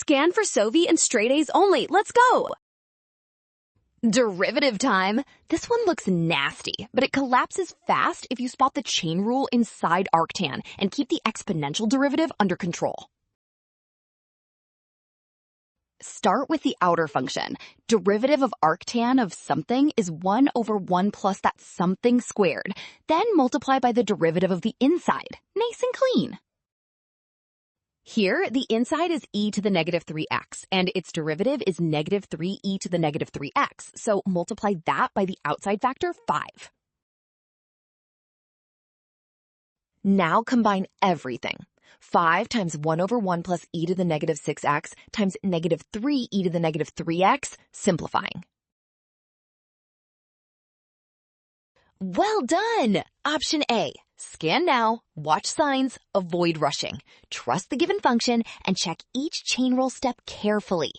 Scan for Sovi and straight A's only. Let's go! Derivative time. This one looks nasty, but it collapses fast if you spot the chain rule inside Arctan and keep the exponential derivative under control. Start with the outer function. Derivative of arctan of something is 1 over 1 plus that something squared. Then multiply by the derivative of the inside. Nice and clean. Here, the inside is e to the negative 3x, and its derivative is negative 3e to the negative 3x, so multiply that by the outside factor 5. Now combine everything. 5 times 1 over 1 plus e to the negative 6x times negative 3e to the negative 3x, simplifying. Well done! Option A. Scan now, watch signs, avoid rushing. Trust the given function, and check each chain rule step carefully.